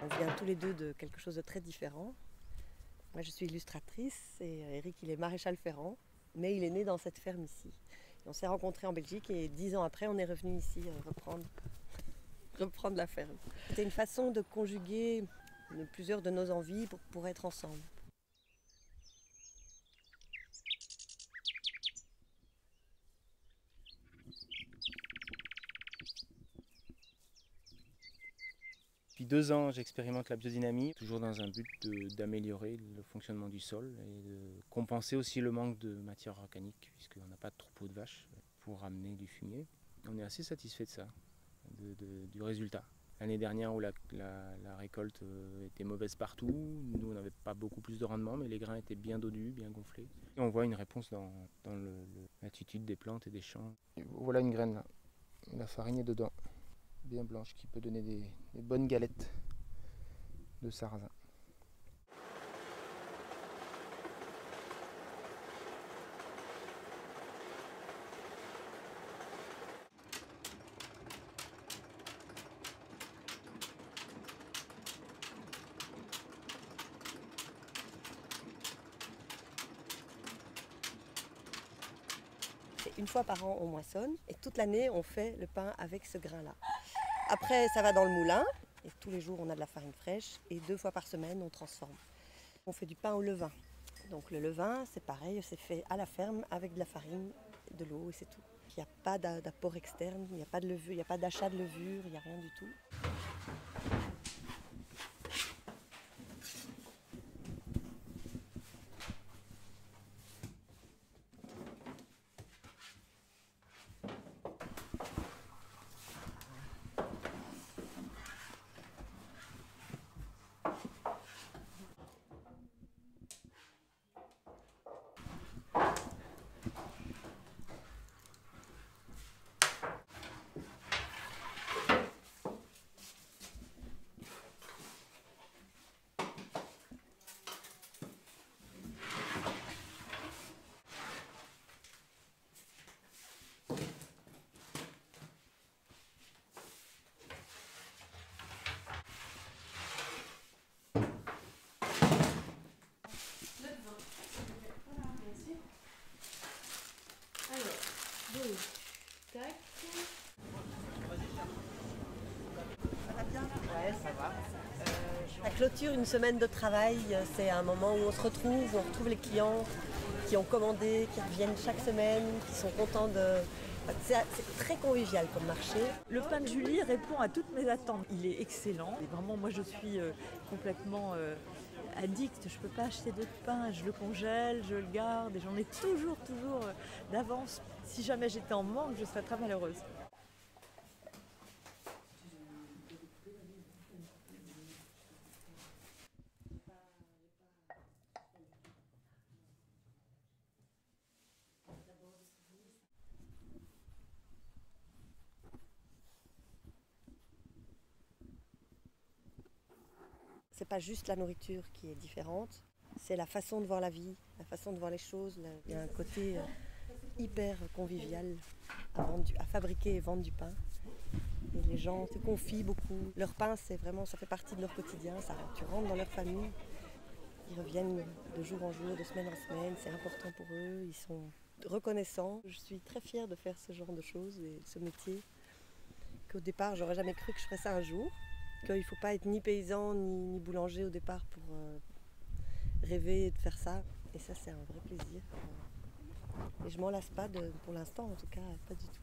On vient tous les deux de quelque chose de très différent. Moi, je suis illustratrice et Eric, il est maréchal ferrant, mais il est né dans cette ferme ici. Et on s'est rencontrés en Belgique et 10 ans après, on est revenu ici reprendre la ferme. C'était une façon de conjuguer plusieurs de nos envies pour être ensemble. Depuis 2 ans, j'expérimente la biodynamie, toujours dans un but d'améliorer le fonctionnement du sol et de compenser aussi le manque de matière organique, puisqu'on n'a pas de troupeau de vaches pour amener du fumier. On est assez satisfait de ça, du résultat. L'année dernière où la récolte était mauvaise partout, nous on n'avait pas beaucoup plus de rendement, mais les grains étaient bien dodus, bien gonflés. Et on voit une réponse dans l'attitude des plantes et des champs. Et voilà une graine là, la farine est dedans, bien blanche, qui peut donner des bonnes galettes de sarrasin. Une fois par an, on moissonne et toute l'année, on fait le pain avec ce grain-là. Après, ça va dans le moulin et tous les jours, on a de la farine fraîche et 2 fois par semaine, on transforme. On fait du pain au levain. Donc le levain, c'est pareil, c'est fait à la ferme avec de la farine, de l'eau et c'est tout. Il n'y a pas d'apport externe, il n'y a pas de levure, il n'y a pas d'achat de levure, il n'y a rien du tout. Tac. Ça va bien ? Ouais, ça va. La clôture, une semaine de travail, c'est un moment où on se retrouve, où on retrouve les clients qui ont commandé, qui reviennent chaque semaine, qui sont contents de... C'est très convivial comme marché. Le pain de Julie répond à toutes mes attentes. Il est excellent. Et vraiment, moi, je suis complètement addict. Je ne peux pas acheter d'autre pain. Je le congèle, je le garde et j'en ai toujours d'avance. Si jamais j'étais en manque, je serais très malheureuse. C'est pas juste la nourriture qui est différente, c'est la façon de voir la vie, la façon de voir les choses. Il y a un côté hyper convivial à fabriquer et vendre du pain. Et les gens se confient beaucoup. Leur pain, c'est vraiment, ça fait partie de leur quotidien. Tu rentres dans leur famille, ils reviennent de jour en jour, de semaine en semaine. C'est important pour eux, ils sont reconnaissants. Je suis très fière de faire ce genre de choses et ce métier. Qu'au départ, j'aurais jamais cru que je ferais ça un jour. Qu'il ne faut pas être ni paysan ni boulanger au départ pour rêver de faire ça. Et ça, c'est un vrai plaisir. Et je m'en lasse pas, pour l'instant en tout cas, pas du tout.